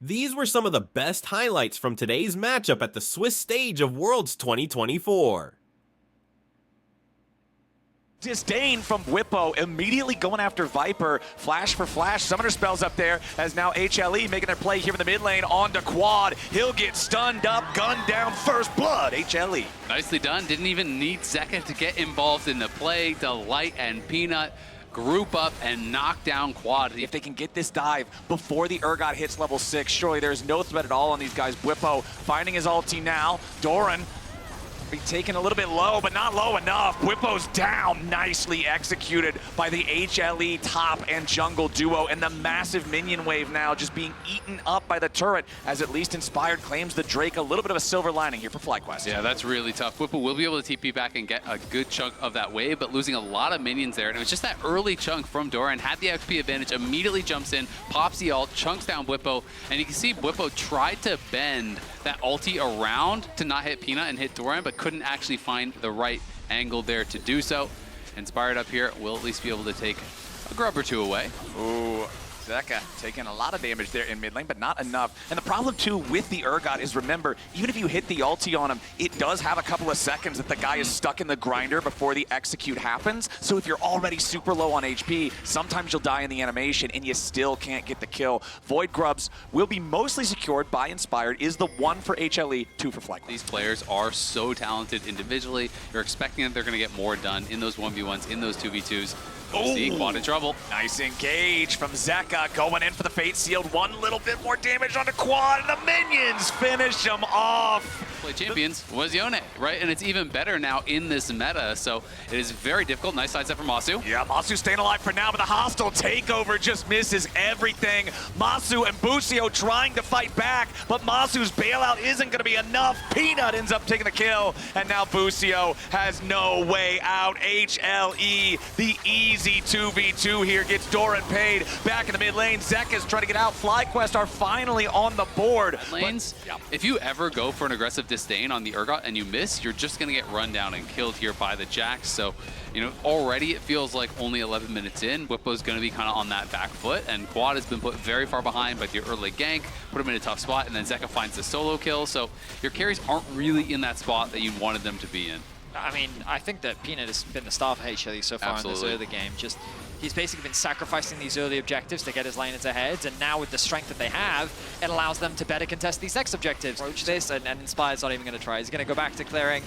These were some of the best highlights from today's matchup at the Swiss stage of Worlds 2024. Disdain from Whippo, immediately going after Viper. Flash for flash, summoner spells up there as now HLE making their play here in the mid lane on to Quad. He'll get stunned up, gunned down, first blood, HLE. Nicely done, didn't even need Zeka to get involved in the play. Delight and Peanut group up and knock down Quad. If they can get this dive before the Urgot hits level 6, surely there's no threat at all on these guys. Whippo finding his ulti now. Doran be taken a little bit low, but not low enough. Whippo's down, nicely executed by the HLE top and jungle duo, and the massive minion wave now just being eaten up by the turret, as at least Inspired claims the Drake. A little bit of a silver lining here for FlyQuest. Yeah, that's really tough. Whippo will be able to TP back and get a good chunk of that wave, but losing a lot of minions there, and it was just that early chunk from Doran, had the XP advantage, immediately jumps in, pops the ult, chunks down Whippo, and you can see Whippo tried to bend that ulti around to not hit Peanut and hit Doran, but couldn't actually find the right angle there to do so. Inspired up here will at least be able to take a grub or two away. Ooh, Zeka taking a lot of damage there in mid lane, but not enough. And the problem too with the Urgot is, remember, even if you hit the ulti on him, it does have a couple of seconds that the guy is stuck in the grinder before the execute happens. So if you're already super low on HP, sometimes you'll die in the animation and you still can't get the kill. Void Grubs will be mostly secured by Inspired, is the 1 for HLE, 2 for FlyQuest. These players are so talented individually. You're expecting that they're going to get more done in those 1v1s, in those 2v2s. See, Quad in trouble. Nice engage from Zeka, going in for the Fate Sealed. One little bit more damage onto Quad, and the minions finish him off. Play champions was Yone, right? And it's even better now in this meta, so it is very difficult. Nice side step from Masu. Yeah, Masu staying alive for now, but the hostile takeover just misses everything. Masu and Busio trying to fight back, but Masu's bailout isn't going to be enough. Peanut ends up taking the kill, and now Busio has no way out. HLE, the easy 2v2 here, gets Doran paid. Back in the mid lane, Zeka's trying to get out. FlyQuest are finally on the board. Lanes, if you ever go for an aggressive disdain on the Urgot and you miss, you're just going to get run down and killed here by the Jax. So, you know, already it feels like only 11 minutes in, Whippo's going to be kind of on that back foot, and Quad has been put very far behind by the early gank, put him in a tough spot, and then Zeka finds the solo kill. So your carries aren't really in that spot that you wanted them to be in. I mean, I think that Peanut has been the star for HLE so far in this early game. Just, he's basically been sacrificing these early objectives to get his laners ahead, and now with the strength that they have, it allows them to better contest these next objectives. Approach this, and Inspired's not even going to try. He's going to go back to clearing.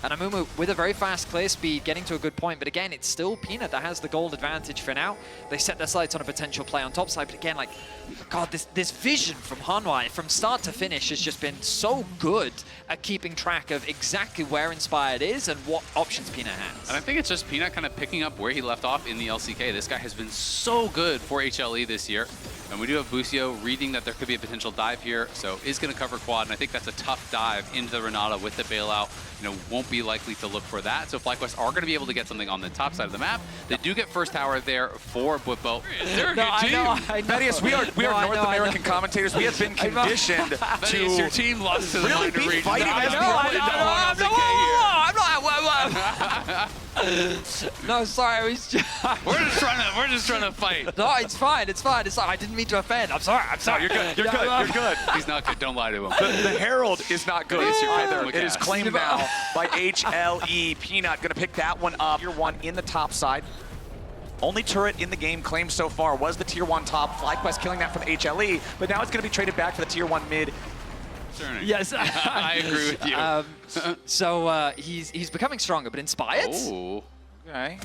And Amumu with a very fast clear speed, getting to a good point, but again, it's still Peanut that has the gold advantage for now. They set their sights on a potential play on top side, but again, like, God, this vision from Hanwha, from start to finish, has just been so good at keeping track of exactly where Inspired is and what options Peanut has. And I think it's just Peanut kind of picking up where he left off in the LCK. This guy has been so good for HLE this year. And we do have Busio reading that there could be a potential dive here, so is going to cover Quad, and I think that's a tough dive into the Renata with the bailout. You know, won't be likely to look for that. So FlyQuest are going to be able to get something on the top side of the map. They do get first tower there for Whippo. They're a good team. I know. Thaddeus, we are North American commentators. We have been conditioned to your team lost to the really minor be region. fighting against No, sorry, I was just... We're just trying to fight. No, it's fine, it's fine. I didn't mean to offend. I'm sorry. No, you're good. You're good. You're good. He's not good. Don't lie to him. The Herald is not good either. It is claimed now by HLE. Peanut going to pick that one up. Tier 1 in the top side. Only turret in the game claimed so far was the Tier 1 top. FlyQuest killing that from HLE, but now it's going to be traded back for the Tier 1 mid. Yes. I agree with you. So he's becoming stronger, but Inspired? Oh. Okay.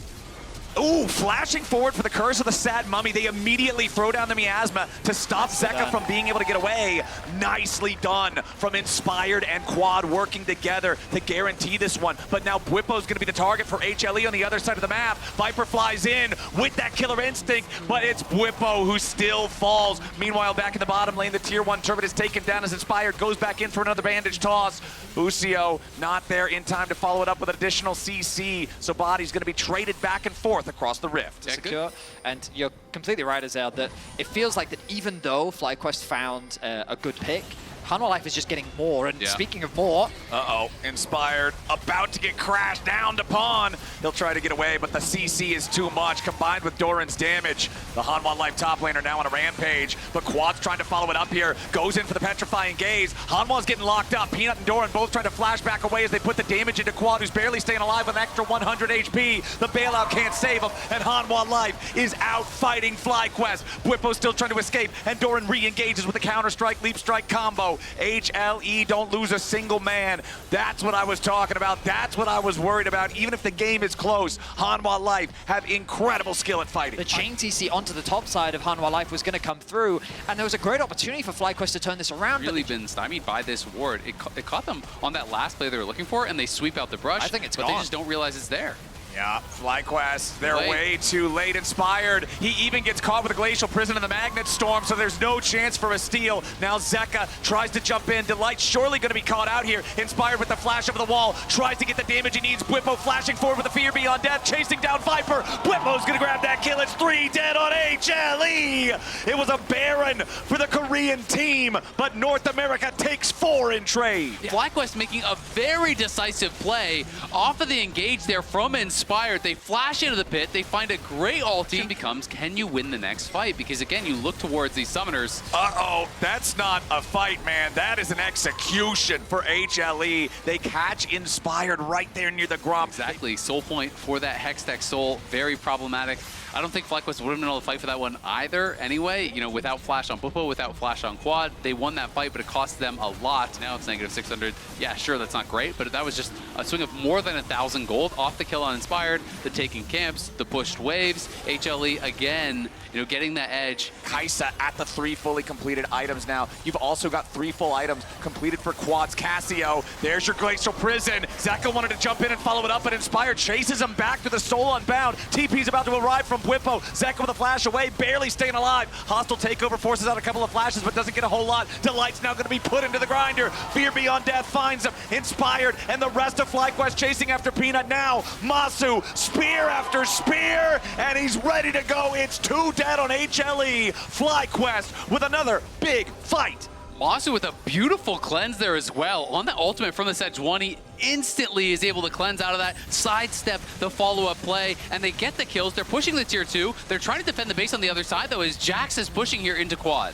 Ooh, flashing forward for the Curse of the Sad Mummy. They immediately throw down the miasma to stop Zeka from being able to get away. Nicely done from Inspired and Quad working together to guarantee this one. But now Whippo's going to be the target for HLE on the other side of the map. Viper flies in with that killer instinct, but it's Whippo who still falls. Meanwhile, back in the bottom lane, the Tier 1 turret is taken down as Inspired goes back in for another bandage toss. Busio not there in time to follow it up with an additional CC. So Body's going to be traded back and forth across the rift. Secure. And you're completely right, Azel, that it feels like that even though FlyQuest found a good pick, Hanwha Life is just getting more, and Yeah. speaking of more, Uh-oh, Inspired, about to get crashed down to Pawn. He'll try to get away, but the CC is too much, combined with Doran's damage. The Hanwha Life top laner now on a rampage, but Quad's trying to follow it up here, goes in for the Petrifying Gaze. Hanwha's getting locked up. Peanut and Doran both trying to flash back away as they put the damage into Quad, who's barely staying alive with an extra 100 HP. The bailout can't save him, and Hanwha Life is out fighting FlyQuest. Bwipo's still trying to escape, and Doran re-engages with the counter-strike, leap strike combo. HLE don't lose a single man. That's what I was talking about. That's what I was worried about. Even if the game is close, Hanwha Life have incredible skill at fighting. the chain TC onto the top side of Hanwha Life was going to come through, and there was a great opportunity for FlyQuest to turn this around. Really been stymied by this ward. It caught them on that last play they were looking for, and they sweep out the brush. I think it's but gone. they just don't realize it's there. Yeah, FlyQuest, they're Late. way too late. Inspired, he even gets caught with a Glacial Prison and the Magnet Storm, so there's no chance for a steal. Now Zeka tries to jump in. Delight's surely going to be caught out here. Inspired with the flash over the wall, tries to get the damage he needs. Bwipo flashing forward with the Fear Beyond Death, chasing down Viper. Bwipo's going to grab that kill. It's 3 dead on HLE. It was a Baron for the Korean team, but North America takes 4 in trade. FlyQuest making a very decisive play off of the engage there from Inspired. They flash into the pit, they find a great ulti. It becomes, can you win the next fight? Because again, you look towards these summoners. Uh-oh, that's not a fight, man. That is an execution for HLE. They catch Inspired right there near the Gromp. Exactly, soul point for that Hextech soul, very problematic. I don't think FlyQuest would have been able to fight for that one either anyway. You know, without flash on Bwipo, without flash on Quad, they won that fight, but it cost them a lot. Now it's negative 600. Yeah, sure, that's not great, but that was just a swing of more than 1,000 gold off the kill on Inspired, the taking camps, the pushed waves. HLE again, you know, getting that edge. Kaisa at the 3 fully completed items now. You've also got 3 full items completed for Quads. Cassio, there's your Glacial Prison. Zeka wanted to jump in and follow it up, but Inspired chases him back to the Soul Unbound. TP's about to arrive from Bwipo. Zeka with a flash away, barely staying alive. Hostile takeover forces out a couple of flashes, but doesn't get a whole lot. Delight's now going to be put into the grinder. Fear Beyond Death finds him. Inspired, and the rest of FlyQuest chasing after Peanut now. Masu, spear after spear, and he's ready to go. It's 2 dead on HLE. FlyQuest with another big fight. Masu with a beautiful cleanse there as well. On the ultimate from the Sejuani, instantly is able to cleanse out of that, sidestep the follow-up play, and they get the kills. They're pushing the tier 2. They're trying to defend the base on the other side, though, as Jax is pushing here into Quad.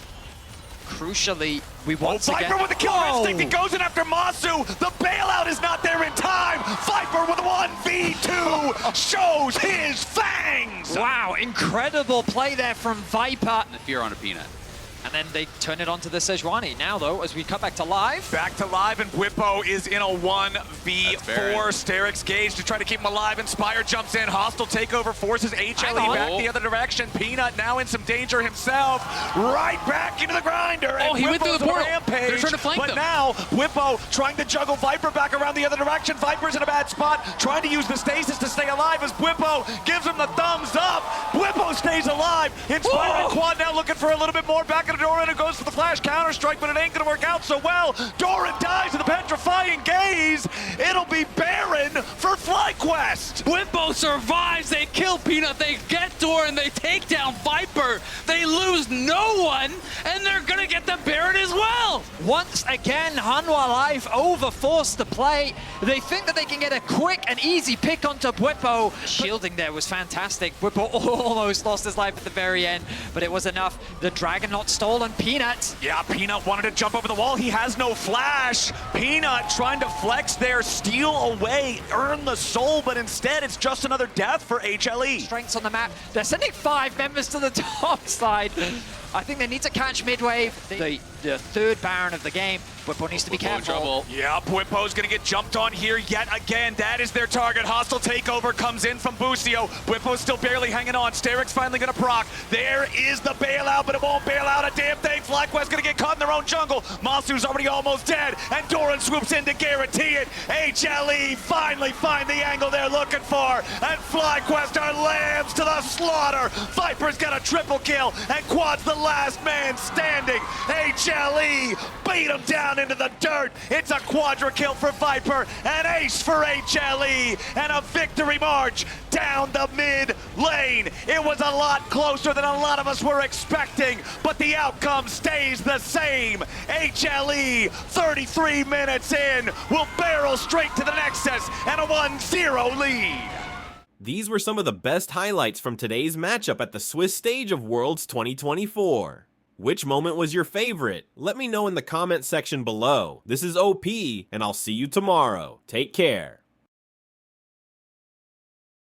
Crucially, we once Viper again... with the killer instinct. He goes in after Masu. The bailout is not there in time. Viper with a 1v2 shows his fangs. Wow, incredible play there from Viper. And the fear on a Peanut. And then they turn it onto the Sejuani. Now, though, as we cut back to live. Back to live, and Bwipo is in a 1v4. Sterix Gage to try to keep him alive. Inspire jumps in. Hostile takeover forces HLE back the other direction. Peanut now in some danger himself. Right back into the grinder. Oh, he went through the portal. They're trying to flank but them. now, Bwipo trying to juggle Viper back around the other direction. Viper's in a bad spot, trying to use the stasis to stay alive as Bwipo gives him the thumbs up. Bwipo stays alive. Inspire and Quad now looking for a little bit more. Back into Doran, who goes for the flash counter strike, but it ain't gonna work out so well. Doran dies to the Petrifying Gaze. It'll be Baron for FlyQuest. Bwipo survives, they kill Peanut, they get Doran, they take down Viper, they lose no one, and they're gonna get the Baron as well! Once again, Hanwha Life overforced the play. They think that they can get a quick and easy pick onto Bwipo. Shielding there was fantastic. Bwipo almost lost his life at the very end, but it was enough. The Dragon not stolen. Peanut. Yeah, Peanut wanted to jump over the wall. He has no flash. Peanut trying to flex there, steal away, earn the soul, but instead it's just another death for HLE. Strengths on the map. They're sending 5 members to the top side. I think they need to catch midwave. The third Baron of the game. Bwipo needs to be careful. Trouble. Yeah, Bwipo's gonna get jumped on here yet again. That is their target. Hostile takeover comes in from Busio. Bwipo's still barely hanging on. Sterix finally gonna proc. There is the bailout, but it won't bail out a damn thing. FlyQuest gonna get caught in their own jungle. Masu's already almost dead, and Doran swoops in to guarantee it. HLE finally find the angle they're looking for, and FlyQuest are lambs to the slaughter. Viper's got a triple kill, and Quad's the last man standing. HLE beat him down down into the dirt. It's a quadra kill for Viper, an ace for HLE, and a victory march down the mid lane. It was a lot closer than a lot of us were expecting, but the outcome stays the same. HLE, 33 minutes in, will barrel straight to the Nexus and a 1-0 lead. These were some of the best highlights from today's matchup at the Swiss stage of Worlds 2024. Which moment was your favorite? Let me know in the comment section below. This is OP, and I'll see you tomorrow. Take care.